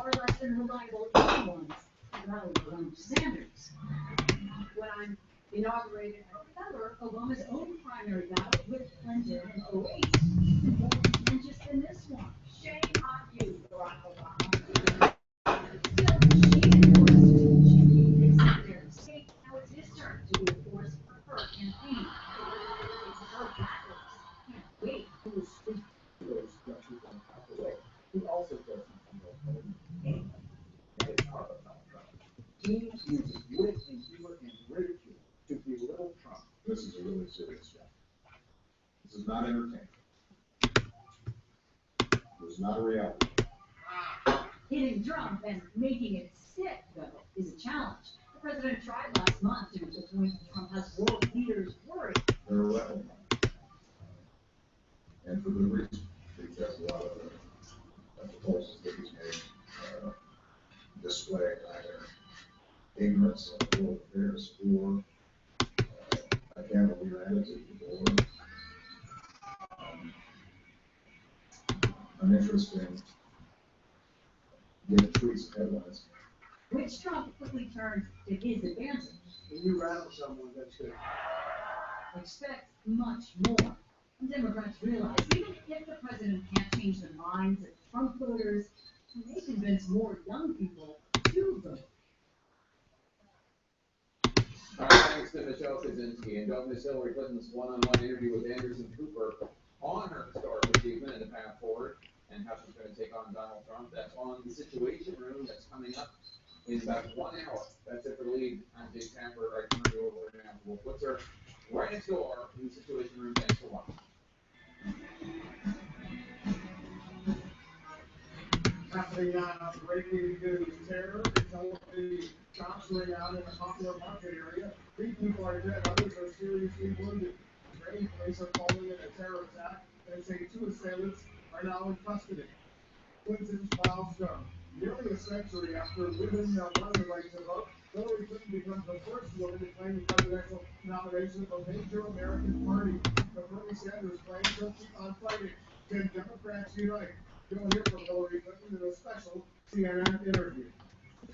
far less than reliable young ones, rather than Sanders. When I'm inaugurated in November, Obama's own primary battle with Clinton in 08 is more contentious than this one. Shame on you, Barack Obama. Still, she is there to state how it's his turn to be a force for her campaign. It's her battles. Can't wait. Those young people in the way. He also doesn't know anything. And it's hard about Trump. Teens uses wit and humor and ridicule to belittle Trump. This is a really serious job. This is not entertainment. This is not a reality. Hitting Trump and making it stick, though, is a challenge. The president tried last month to make the point that Trump has world leaders worried. They're a rebel. And for good reason, because a lot of the proposals that he's made display either ignorance of world affairs or a cavalier attitude or an interest in getting tweets and headlines. Which Trump quickly turned to his advantage. When you rattle someone, that's good. Expect much more. And Democrats realize even if the president can't change the minds of Trump voters, he may convince more young people to vote. All right, thanks to Michelle Kaczynski. And don't miss Hillary Clinton's one-on-one interview with Anderson Cooper on her historic achievement and the path forward and how she's going to take on Donald Trump. That's on the Situation Room. That's coming up in about 1 hour. That's it for the lead. I'm Dave Tapper. I turn you over now to Wolf Blitzer right next door in the Situation Room. Thanks for watching. Happening now, breaking news. Terror is the shops ring out in a popular market area. 3 people are dead, others are seriously wounded. Israeli police are calling it a terror attack and say 2 assailants are now in custody. Clinton's milestone. Nearly a century after women won the right to vote, Hillary Clinton becomes the first woman to claim the presidential nomination of a major American party. But Bernie Sanders claims he'll keep on fighting. Can Democrats unite? You'll hear from Hillary Clinton in a special CNN interview.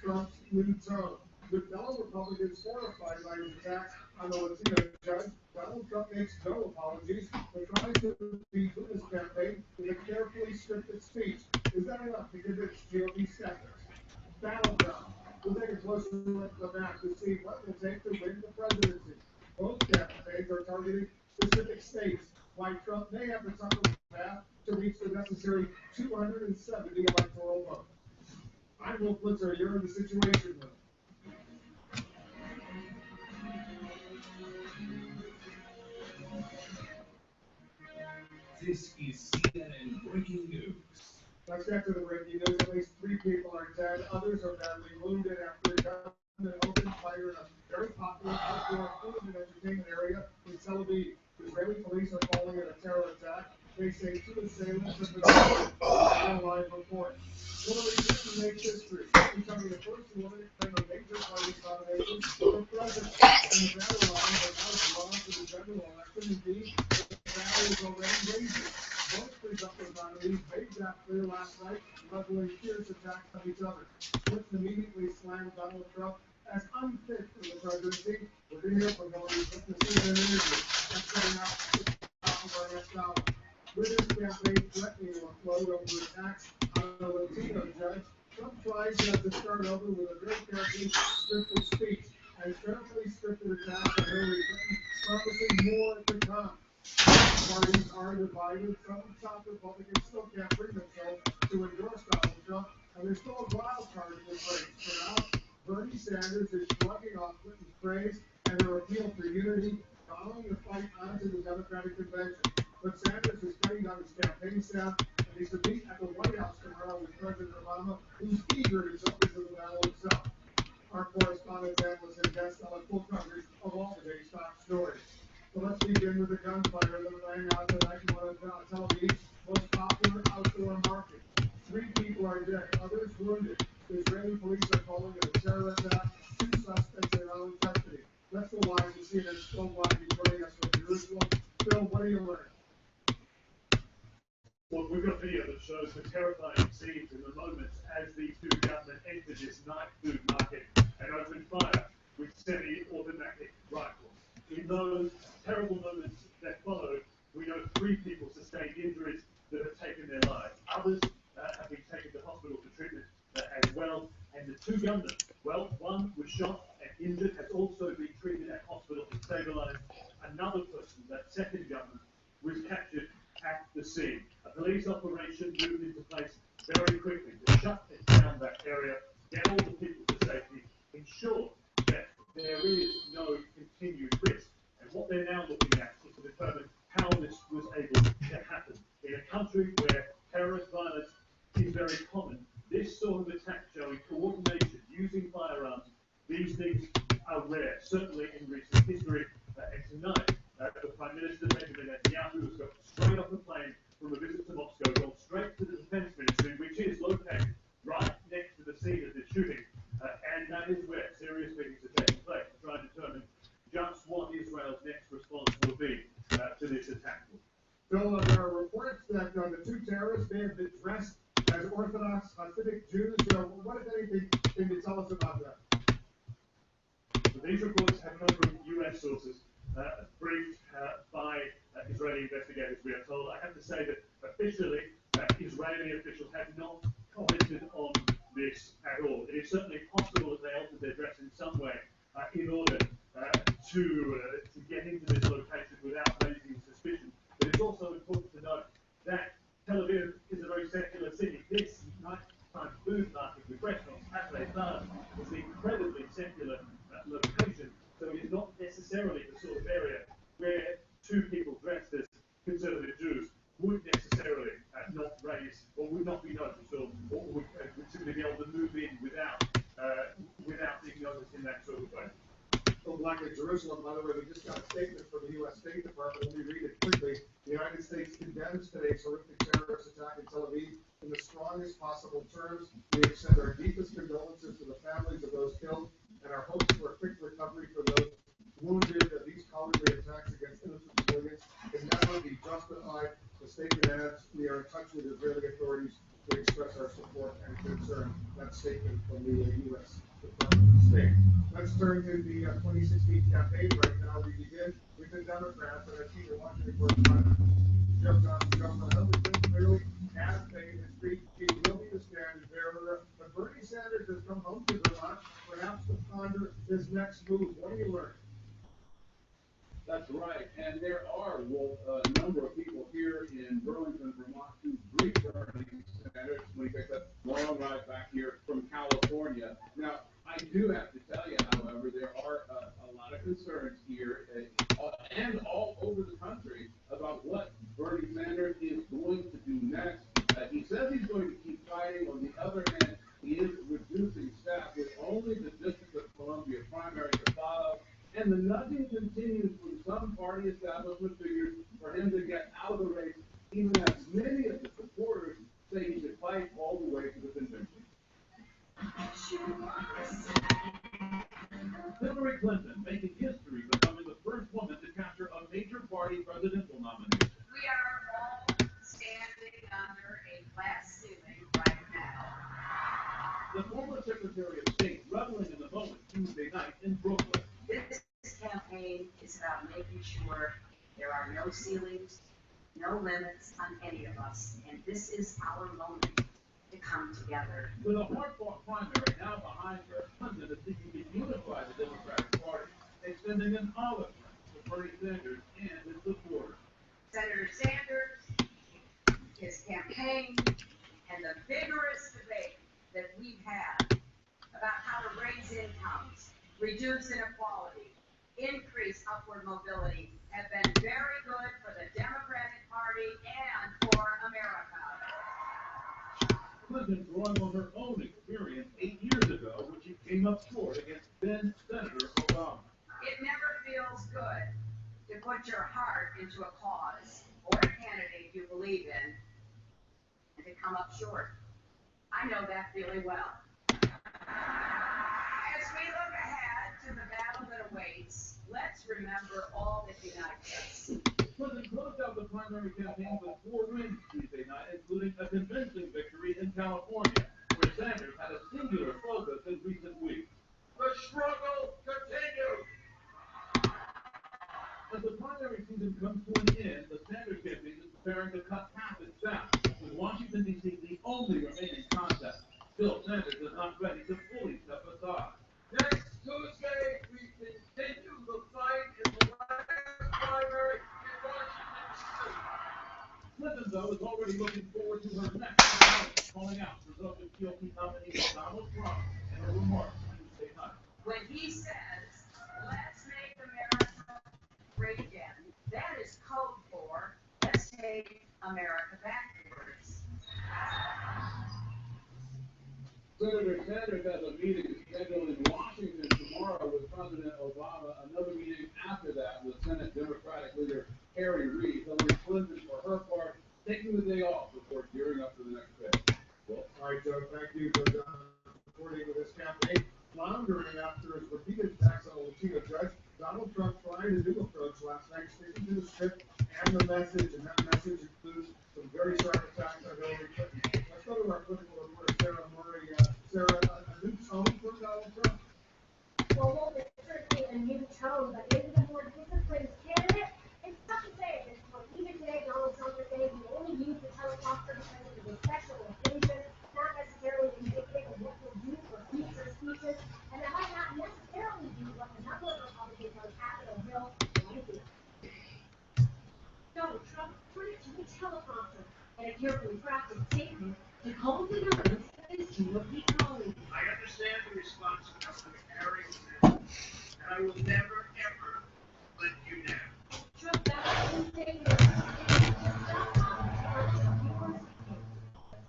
Trump's new tone. With fellow Republicans horrified by his attacks on the Latino judge, Donald Trump makes no apologies, but tries to beat his campaign with a carefully scripted speech. Is that enough to convince GOP skeptics? Battleground. We'll take a closer look at the map to see what it will take to win the presidency. Both campaigns are targeting specific states, why Trump may have the tougher path to reach the necessary 270 electoral votes. I'm Wolf Blitzer. You're in the Situation Room. This is CNN Breaking News. Let's get to the breaking news. At least 3 people are dead. Others are badly wounded after a gunman opened fire in a very popular outdoor food and entertainment area in Tel Aviv. Israeli police are calling it a terror attack. They say 2 assailants have been killed. A live report. Hillary Clinton makes history, becoming the first woman to claim a major party nomination for president. And the battle line has now gone to the general election. Indeed, the battle is already raging. Both presumptive nominees made that clear last night, leveling fierce attacks on each other. Clinton immediately slammed Donald Trump as unfit for the presidency. We're going to hear from Hillary Clinton in an interview. That's coming up at the top of our next hour. With his campaign threatening to implode over attacks on a Latino judge, Trump tries to start over with a very carefully scripted speech and carefully scripted attacks on Hillary Clinton, promising more to come. Parties are divided. Some top Republicans still can't bring themselves to endorse Donald Trump, and there's still a wild card in this race. For now, Bernie Sanders is shrugging off Clinton's praise and her appeal for unity, following the fight onto the Democratic convention. But Sanders is cutting down his campaign staff, and he's to meet at the White House tomorrow with President Obama, who's eager to jump into the battle himself. Our correspondent analysts and guests will have full coverage of all today's top stories. So let's begin with the gunfire that rang out tonight in one of Tel Aviv's most popular outdoor market. 3 people are dead, others wounded. The Israeli police are calling it a terror attack. 2 suspects are now in custody. Let's go live to CNN's Phil Wiley joining us from Jerusalem. Phil, what are you learning? Well, we've got video that shows the terrifying scenes in the moments as these 2 this night food market and opened fire with semi-automatic rifles. In those terrible moments that followed, we know 3 people sustained injuries that have taken their lives. Others have been taken to hospital for treatment as well. And the 2 gunmen, well, one was shot and injured, has also been treated at hospital and stabilized. Another person, that second gunman, was captured at the scene. A police operation moved into place very quickly to shut down that area, get all the people to safety, ensure that there is no continued risk. And what they're now looking at is to determine how this was able to happen. In a country where terrorist violence is very common, this sort of attack showing coordination, using firearms, these things are rare, certainly in recent history. And tonight, the Prime Minister, Benjamin Netanyahu, has got straight off the plane from a visit to Moscow, gone straight to the Defense Ministry, which is located right next to the scene of the shooting. And that is where serious meetings are taking place to try and determine just what Israel's next response will be to this attack. Phil, there are reports that the 2 terrorists may have been dressed as Orthodox Hasidic Jews. What, if anything, can you tell us about that? So these reports have come from U.S. sources, briefed by Israeli investigators, we are told. I have to say that officially, Israeli officials have not commented on this at all. It is certainly possible that they altered their dress in some way in order to get into this location without raising suspicion. But it's also important to note that Tel Aviv is a very secular city. This nighttime food market with restaurants, cafes, bars is an incredibly secular location. So it is not necessarily the sort of area where 2 people dressed as conservative Jews would necessarily not raise or would not be noticed or would simply be able to move in without being noticed in that sort of way. So Black in Jerusalem, by the way, we just got a statement from the U.S. State Department. Let me read it quickly. The United States condemns today's horrific terrorist attack in Tel Aviv in the strongest possible terms. We extend our deepest condolences to the families of those killed and our hopes for a quick recovery for those wounded. These cowardly attacks against innocent civilians can never be justified. The statement adds, we are in touch with Israeli authorities to express our support and concern. That statement from the U.S. Department of State. Let's turn to the 2016 campaign. Right now we begin with the Democrats, and I see you're watching the first time. Jeff Johnson, Governor Huddleston clearly has made his speech. He will be the standard bearer, but Bernie Sanders has come home to Vermont, perhaps to ponder his next move. What do you learn? That's right, and there are a number of people here in Burlington, Vermont, who greet Bernie Sanders when he takes a long ride back here from California. Now, I do have to tell you, however, there are a lot of concerns here and all over the country about what Bernie Sanders is going to do next. He says he's going to keep fighting. On the other hand, he is reducing staff with only the District of Columbia primary to follow. And the nudging continues from some party establishment figures for him to get out of the race, even as many of the supporters say he should fight all the way to the convention. Hillary Clinton making history, becoming the first woman to capture a major party presidential nomination. We are all standing under a glass ceiling right now. The former Secretary of State reveling in the moment Tuesday night in Brooklyn. This campaign is about making sure there are no ceilings, no limits on any of us, and this is our moment to come together. With a hard-fought primary now behind her, Clinton is seeking to unify the Democratic Party, extending an olive branch to Bernie Sanders and his supporters. Senator Sanders, his campaign, and the vigorous debate that we've had about how to raise incomes, reduce inequality, increase upward mobility have been very good for the Democratic Party and for America. Clinton drawing on her own experience 8 years ago when she came up short against then Senator Obama. It never feels good to put your heart into a cause or a candidate you believe in and to come up short. I know that really well. As we look ahead to the battle that awaits, let's remember all that unites us. Clinton closed out the primary campaign with 4 wins Tuesday night, including a convincing victory in California, where Sanders had a singular focus comes to an end, the Sanders campaign is preparing to cut half its staff, with Washington D.C. the only remaining contest. Still, Sanders is not ready to fully step aside. Next Tuesday, we continue the fight in the last primary in Washington State. Clinton, though, is already looking forward to her next opponent, calling out presumptive GOP nominee Donald Trump in her remarks Tuesday night. When he says, let's make America great again, that is code for, let's take America backwards. Senator Sanders has a meeting scheduled in Washington tomorrow with President Obama. Another meeting after that with Senate Democratic leader Harry Reid. Hillary Clinton, for her part, taking the day off before gearing up for the next phase. Well, all right, Joe, thank you for supporting this campaign. Floundering after his repeated attacks on a Latino judge, Donald Trump tried a new approach last night, sticking to the script and the message, and that message includes some very sharp attacks on Hillary Clinton. Let's go to our political reporter, Sarah Murray. Sarah, a new tone for Donald Trump? Well, it's certainly a new tone, but is it a more disciplined candidate? It's tough to say at this point. Even today, Donald Trump is saying he only used the teleprompter because it was a special occasion, not necessarily indicative of what he'll do for future speeches, and that might not necessarily be what a number of Republicans on Capitol Hill want to do. Donald Trump turned to the teleprompter and a carefully crafted statement to calmly announce his GOP colleagues. I understand the responsibility of carrying this, and I will never, ever let you down. Trump vowed in statement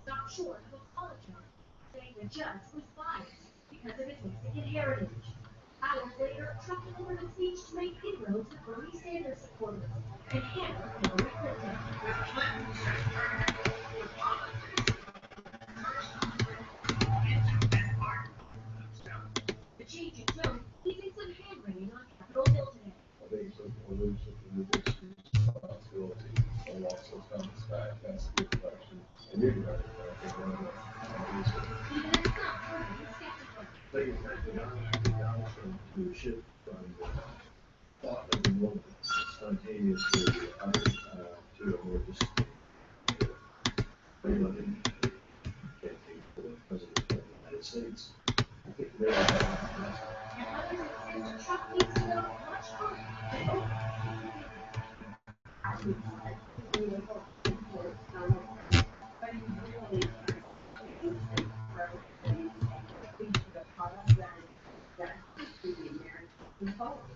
stop short of apologizing, saying the judge was biased because of his Mexican heritage. Hours later, Trump delivered a speech to make inroads with Bernie Sanders supporters and hammer Hillary Clinton. The change in tone, he thinks of hand-wringing on Capitol Hill today. I think some allusion to the district's responsibility and also comes back as the election and new record. I think one of the Even as some remain skeptical. things that Donald Trump to shift from the thought of the moment spontaneously to a more disciplined campaign for President of the United States. I think maybe And others insist Trump needs to go much further and open.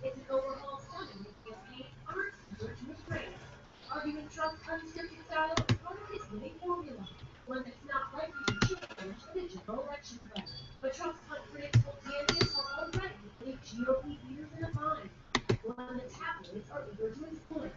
It's an overhaul study that campaigns aren't eager to embrace, arguing Trump's unscripted style is part of his winning formula, one that's not likely to change in a general election threat. But Trump's unpredictable candidates are already putting GOP leaders in a bind, one that tabloids are eager to exploit.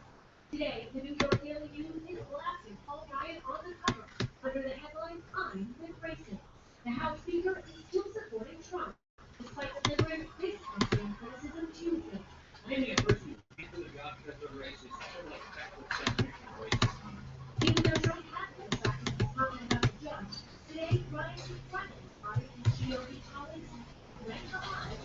Today, the New York Daily News is blasting Paul Ryan on the cover under the headline, I'm with racist. The House Speaker is still supporting Trump, despite delivering this campaign criticism Tuesday. Maybe a person who came to the job because they're racist, sort of like backward definition of racism. Even though Trump has been attracted to comment about the judge, today Ryan confronted part of his GOP colleagues who went behind.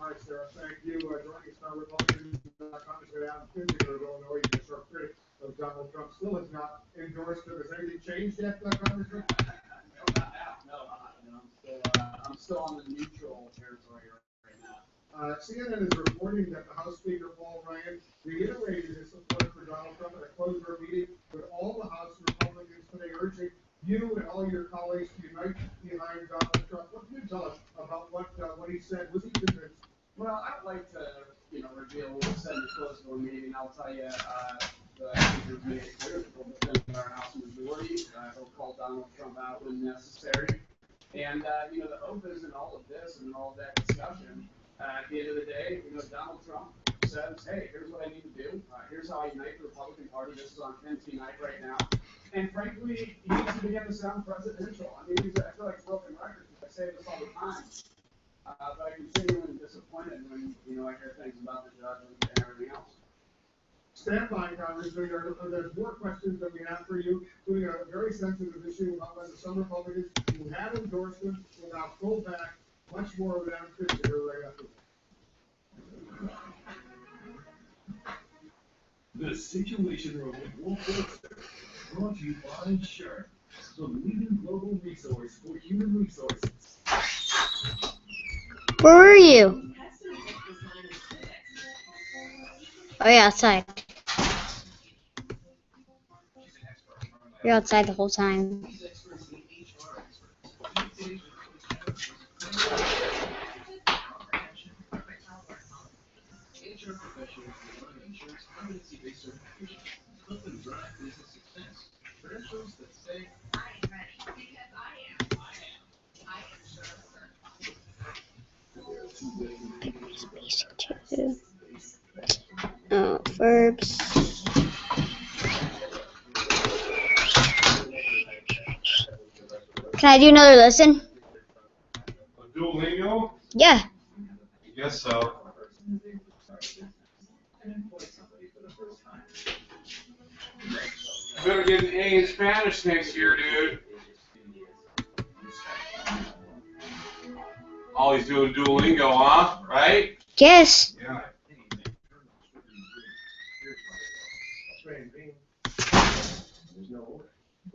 All right, Sarah, thank you. Joining us now, Republican Congressman Adam Kinzinger of Illinois, the sharp critic of Donald Trump, still has not endorsed him. Has anything changed yet, Congressman? I'm still on the neutral territory right now. CNN is reporting that the House Speaker, Paul Ryan, reiterated his support for Donald Trump at a closed-door meeting with all the House Republicans today, urging you and all your colleagues to unite behind Donald Trump. What can you tell us about what he said? Was he convinced? Well, I'd like to, reveal what was said in the closed door meeting. I'll tell you, the speakers made it clear that he'll defend our House majority. He'll call Donald Trump out when necessary. And, the oath is in all of this and all of that discussion. At the end of the day, Donald Trump says, hey, here's what I need to do. Here's how I unite the Republican Party. This is on Wednesday night right now. And frankly, he needs to begin to sound presidential. I mean, I feel like broken records. I say this all the time. But I am genuinely disappointed when, I hear things about the judge and everything else. Stand by, Congressman. There's more questions that we have for you, including a very sensitive issue about whether some Republicans who have endorsement will now pull back. Much more of that could be right after that. The Situation Room with Wolf Forster, brought to you by Sharp, the leading global resource for human resources. Where were you? Oh yeah, outside. You're outside the whole time. HR professionals rely on insurance competency-based certification, help them drive business success. Credentials that say, I am ready, because I am sure. Oh, verbs. Can I do another lesson? Duolingo? Yeah. I guess so. You better get an A in Spanish next year, dude. All he's doing Duolingo, huh? Right? Yes. Yeah.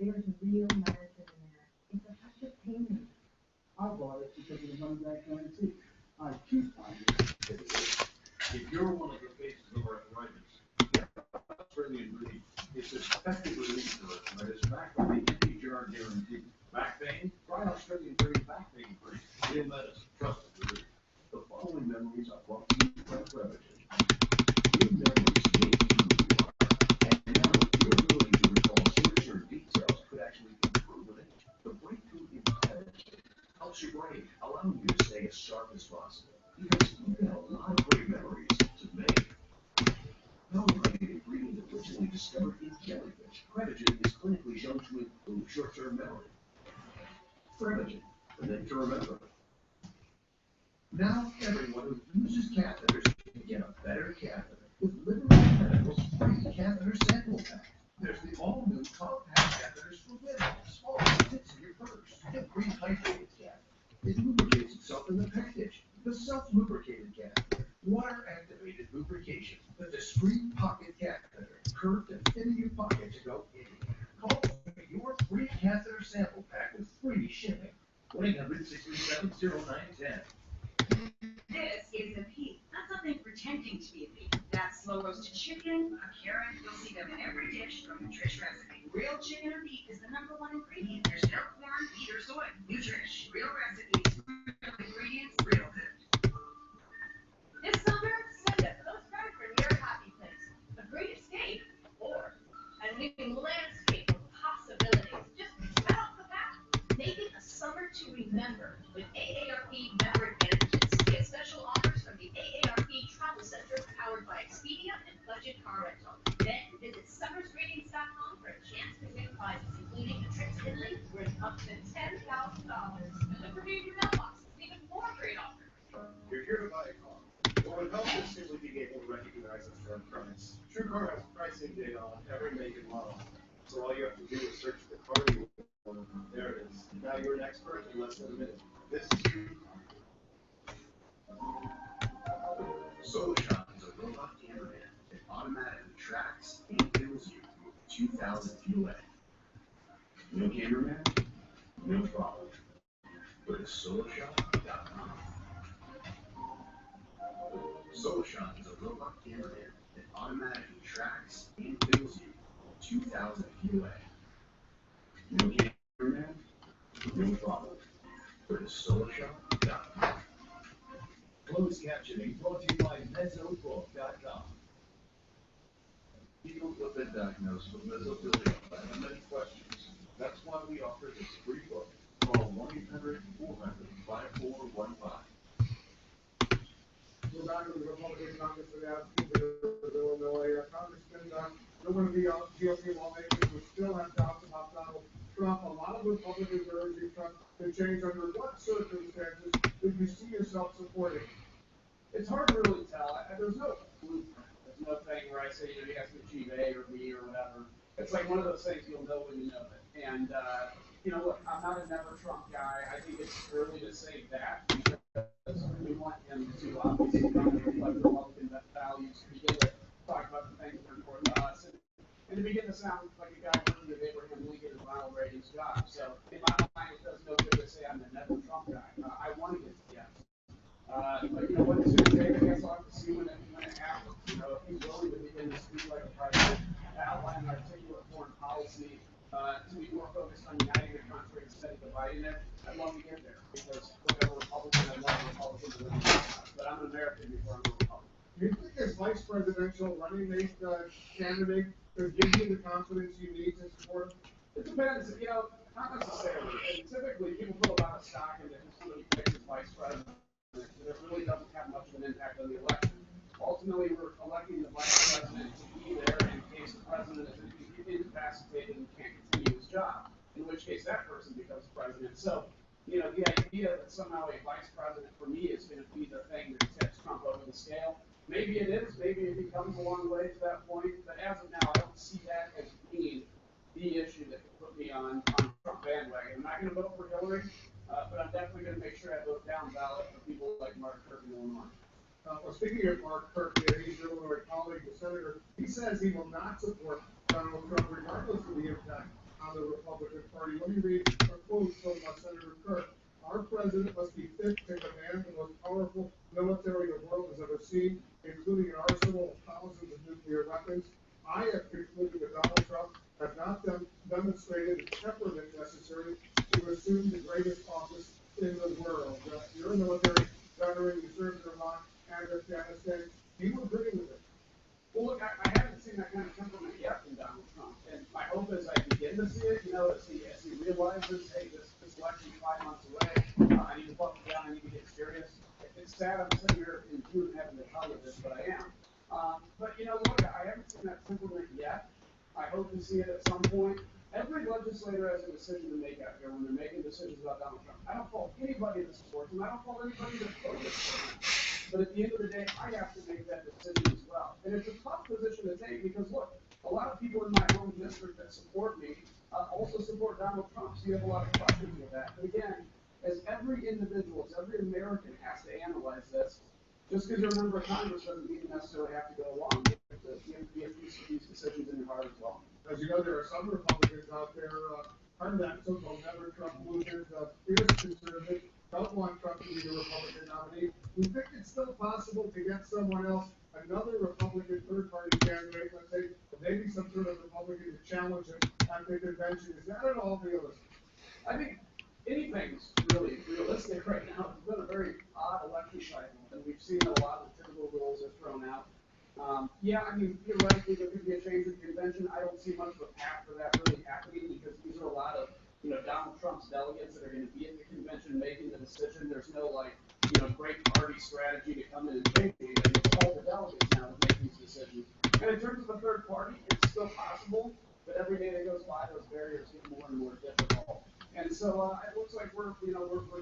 There's a real medicine in there. It's effective pain relief. I bought it because of the money back guarantee. I choose if you're one of the faces of arthritis, Australian relief is effective relief for arthritis backed by the NPR guarantee. Back pain? Try Australian Green back pain cream. Real medicine, trusted relief. The following memories are brought to you by Prevagen. Good memories make you who you are. And now, your ability to recall short-term details could actually improve with age. The breakthrough in Prevagen helps your brain, allowing you to stay as sharp as possible. Because you've got a lot of great memories to make. Non-related ingredient originally discovered in jellyfish, Prevagen is clinically shown to improve short-term memory. Prevagen, the name to remember. Now, everyone who uses catheters can get a better catheter with Liberty Medical's free catheter sample pack. There's the all-new compact catheters for women, small fits in your purse. The pre-hydrated catheter. It lubricates itself in the package. The self-lubricated catheter. Water-activated lubrication. The discreet pocket catheter. Curved to fit in your pocket to go anywhere. Call for your free catheter sample pack with free shipping. 1-800-637-0910. This is a pea, not something pretending to be a pea. That's slow roasted chicken, a carrot. You'll see them in every dish from Nutrish recipe. Real chicken or beef is the #1 ingredient. There's no corn, wheat, or soy. Nutrish, real recipes, real ingredients, real good. This summer, send a postcard from your happy place. A great escape, or a new landscape of possibilities. Just right off the bat, make it a summer to remember with AARP member advantages. Get special offers from the AARP Travel Center powered by Expedia and Budget Car Rental. Then visit summersgreetings.com for a chance to win prizes, including a trip to Italy worth up to $10,000. Look for your mailbox. Even more great offers. You're here to buy a car. What would help is simply being able to recognize a fair price. TrueCar has pricing data on every make and model. So all you have to do is search the car you want. There it is. Now you're an expert in less than a minute. This is TrueCar. SolarShop is a robot cameraman that automatically tracks and fills you with 2,000 feet away. No cameraman, no problem. Go to SolarShop.com. SolarShop is a robot cameraman that automatically tracks and fills you 2,000 feet away. No cameraman, no problem. Go to SolarShop.com. Closed captioning brought to you by MesoBook.com. People have been diagnosed with mesothelioma and have many questions. That's why we offer this free book. Call 1-800-400-5415. We're back with the Republican Congress for the Another one of the GOP lawmakers who still have doubts about Donald Trump. A lot of Republicans are urging Trump to change. Under what circumstances would you see yourself supporting? It's hard to really tell. There's no blueprint. There's no thing where I say, you have to achieve A or B or whatever. It's like one of those things you'll know when you know it. And, look, I'm not a never Trump guy. I think it's early to say that because we want him to obviously come and reflect Republican values, to begin to talk about the things that are important to us, and to begin to sound like a guy worthy of Abraham Lincoln and Ronald Reagan's job. So in my mind, it does no good to say I'm a never Trump guy. I want to get to the end. But what it's going to take, I guess I'll have to see when it happens. If he's willing to begin to speak like a president, outline an articulate foreign policy, to be more focused on uniting the country instead of dividing it, I'd love to get there. Because whatever Republican, I love Republicans, but I'm an American before I'm a Republican. Do you think as vice presidential running mate candidate could give you the confidence you need to support him? It depends, not necessarily. And typically, people put a lot of stock into who somebody picks as vice president. It really doesn't have much of an impact on the election. Ultimately, we're electing the vice president to be there in case the president is incapacitated and can't continue his job, in which case that person becomes president. So, the idea that somehow a vice president for me is going to be the thing that tips Trump over the scale, maybe it is, maybe it becomes a long way to that point, but as of now, I don't see that as being the issue that could put me on Trump bandwagon. I'm not going to vote for Hillary, but I'm definitely going to make sure I vote down ballot for people like Mark Kirk in Illinois. Well, speaking of Mark Kirk, he's your Illinois colleague, the senator. He says he will not support Donald Trump regardless of the impact on the Republican Party. Let me read a quote from Senator Kirk. Our president must be fit to command the most powerful military the world has ever seen, including an arsenal of thousands of nuclear weapons. I have concluded that Donald Trump has not demonstrated the temperament necessary to assume the greatest office in the world. You're a military veteran, you served in Iraq and Afghanistan. Do you agree with it? Well, look, I haven't seen that kind of temperament yet from Donald Trump, and my hope is I begin to see it, as he realizes, hey, this election's 5 months away, I need to buckle down, I need to get serious. It's sad I'm sitting here in June having to tell you this, but I am. But, look, I haven't seen that temperament yet. I hope to see it at some point. Every legislator has a decision to make out here when they're making decisions about Donald Trump. I don't fault anybody that supports him. I don't fault anybody that voted for him. But at the end of the day, I have to make that decision as well. And it's a tough position to take because, look, a lot of people in my home district that support me also support Donald Trump. So you have a lot of questions with that. But again, as every individual, as every American has to analyze this, just because you're a member of Congress doesn't mean you necessarily have to go along. You have to be these decisions in your heart as well. As you know, there are some Republicans out there, part of that so-called never Trump movement, fierce conservatives, don't want Trump to be the Republican nominee. We think it's still possible to get someone else, another Republican third-party candidate, let's say, maybe some sort of Republican to challenge him at the convention. Is that at all realistic? I think anything's really realistic right now. It's been a very odd election cycle, and we've seen a lot of the typical rules are thrown out. Theoretically, there could be a change in the convention. I don't see much of a path for that really happening because these are a lot of, Donald Trump's delegates that are going to be at the convention making the decision. There's no, great party strategy to come in and change anything. It's all the delegates now that make these decisions. And in terms of the third party, it's still possible, but every day that goes by, those barriers get more and more difficult. And so it looks like we're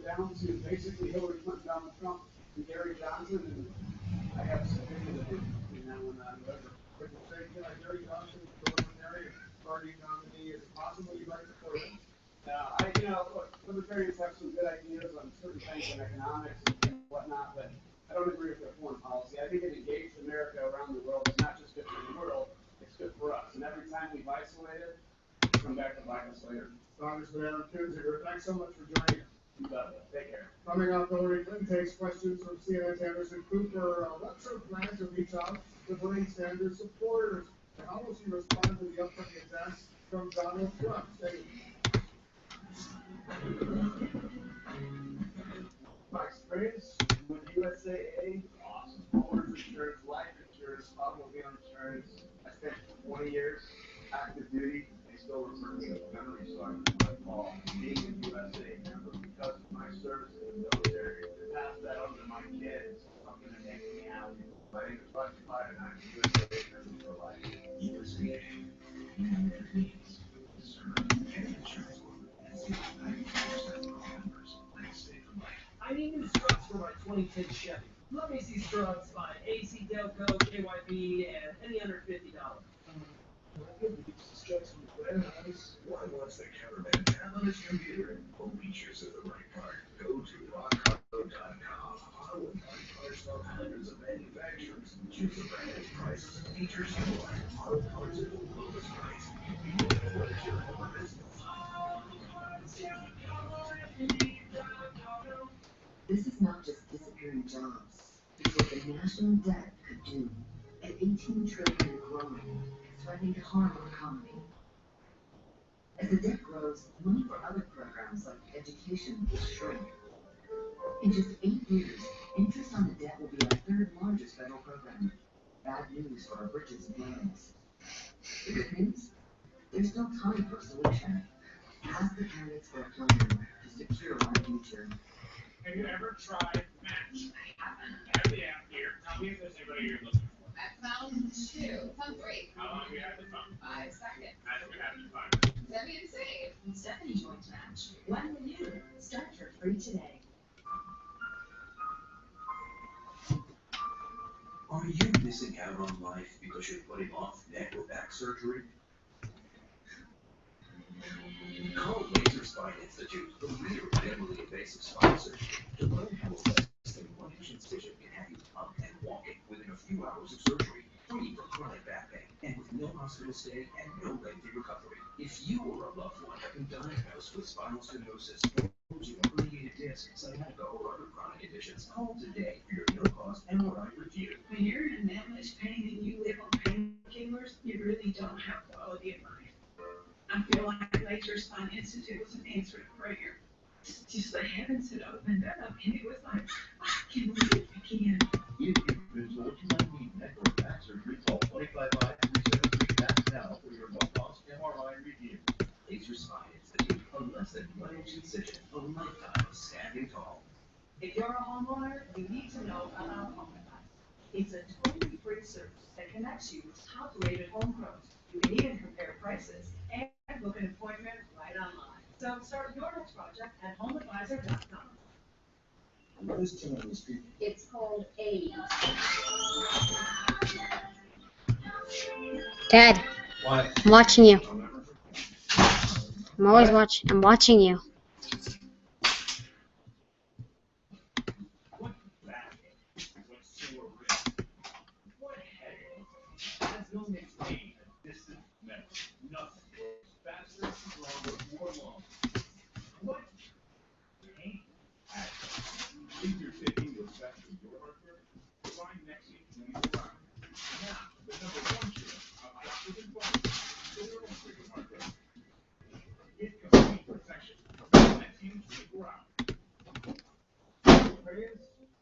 down to basically Hillary Clinton, Donald Trump, and Gary Johnson, and I have some opinion between now and November. Would you say Gary Johnson is the Libertarian Party nominee? Is it possible you'd like to support him? Look, Libertarians have some good ideas on certain things in economics and whatnot, but I don't agree with their foreign policy. I think an engaged America around the world is not just good for the world, it's good for us. And every time we've isolated, it'll come back to bite us later. Congressman Adam Kinzinger, thanks so much for joining us. You bet. Take care. Coming up, Hillary Clinton takes questions from CNN's Anderson Cooper. What's her plan to reach out to Bernie Sanders supporters? And how will she respond to the upcoming attacks from Donald Trump? Stay My experience with USAA, awesome. Homeowners insurance, life insurance, automobile insurance. I spent 20 years active duty. They still refer to me as a memory, so I recall being a USAA member because of my service in the military. To pass that on to my kids, I'm going to make me happy. My name is Bucky Clyde, and I'm a USAA member for life. USAA. for my 2010 Chevy. Let me see strong spine, AC, Delco, KYB, and any under $50. Why wants the cameraman tab on his computer? Home features of the right part. Go to rockauto.com. Auto and body parts from hundreds of manufacturers. Choose the brand, prices, and features you want. Auto parts at the lowest price. You can afford it your own business. This is not just disappearing jobs. It's what the national debt could do. At 18 trillion and growing, threatening to harm our economy. As the debt grows, money for other programs like education will shrink. In just 8 years, interest on the debt will be our third largest federal program. Bad news for our bridges and dams. The good news? There's still time for a solution. Ask the candidates for a plan to secure our future. Have you ever tried Match? I haven't. I have the app here. Tell me if there's anybody you're looking for. I found 2. Sounds great. How long have you had the phone? 5 seconds. I don't have the phone. Send me and save. Stephanie joins Match. When will you? Start for free today. Are you missing out on life because you're putting off neck or back surgery? Call Laser Spine Institute, the leader in minimally invasive spine surgery, to learn how a less than 1-inch incision can have you up and walking within a few hours of surgery, free from chronic back pain, and with no hospital stay and no lengthy recovery. If you or a loved one have been diagnosed with spinal stenosis, herniated disc, sciatica, or other chronic conditions, call today for your no-cost MRI review. When you're in that much pain and you live on painkillers, you really don't have quality of life. I feel like Laser Spine Institute was an answered prayer. Just the heavens had opened up, and it was like, I can live again. If you've been told you might need neck or back surgery, call 255373 now for your no-cost MRI review. Laser Spine Institute, a less than 1-inch incision, a lifetime of standing tall. If you're a homeowner, you need to know about our Home Advice. It's a totally free service that connects you with top-rated home pros. You can even compare prices and book an appointment right online. So start your next project at homeadvisor.com. What is killing these people? It's called AIDS. Dad. What? I'm watching you. I'm always watching. I'm watching you.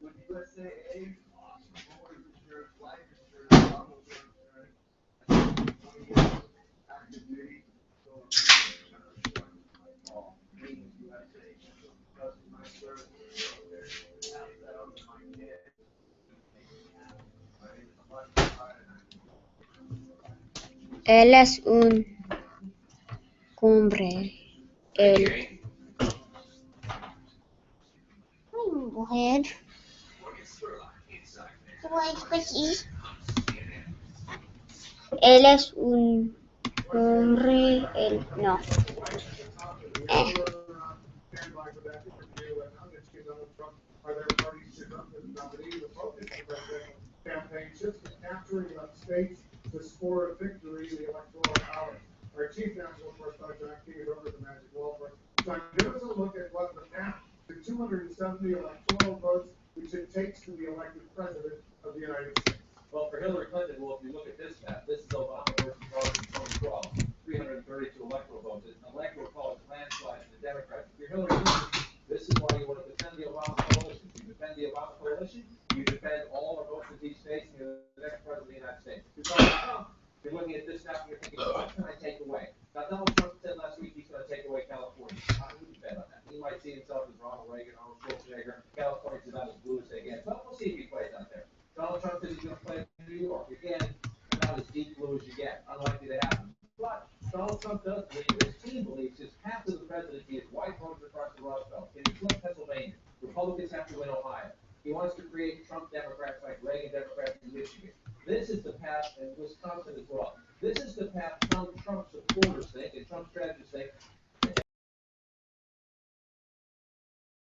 With USAA, homeowners insurance, life insurance, automobile insurance, 20 years active duty, so all means USA, customized service, pass that on to my kids. Él es un hombre. Él. Mujer. Él es un hombre. Él no. Are there parties to come to the nominee? The focus of the presidential campaign shifts from capturing enough states to score a victory in the electoral hour. Our chief national correspondent, John King, is over the Magic Wall. John, give us a look at what the path to 270 electoral votes which it takes to be elected president of the United States. Well, for Hillary Clinton, well, if you look at this map, this is Obama versus Carter in 2012, 332 electoral votes. It's an electoral college landslide to the Democrats. If you're Hillary Clinton, this is why you want to defend the Obama coalition. You defend the Obama coalition, you defend all or most of these states, and you're the next president of the United States. If you're Donald Trump, you're looking at this map and you're thinking, what can I take away? Now, Donald Trump said last week he's going to take away California. I wouldn't bet on that. He might see himself as Ronald Reagan, Arnold Schwarzenegger. California's about as blue as they get. But we'll see if he plays out there. Donald Trump said he's going to play in New York. Again, about as deep blue as you get. Unlikely to happen. But Donald Trump does believe, his team believes, his path to the presidency is white voters across the Rust Belt. In Flint, Pennsylvania, where Republicans have to win Ohio. He wants to create Trump Democrats like Reagan Democrats in Michigan. This is the path, and Wisconsin as well. This is the path Trump supporters think and Trump strategists think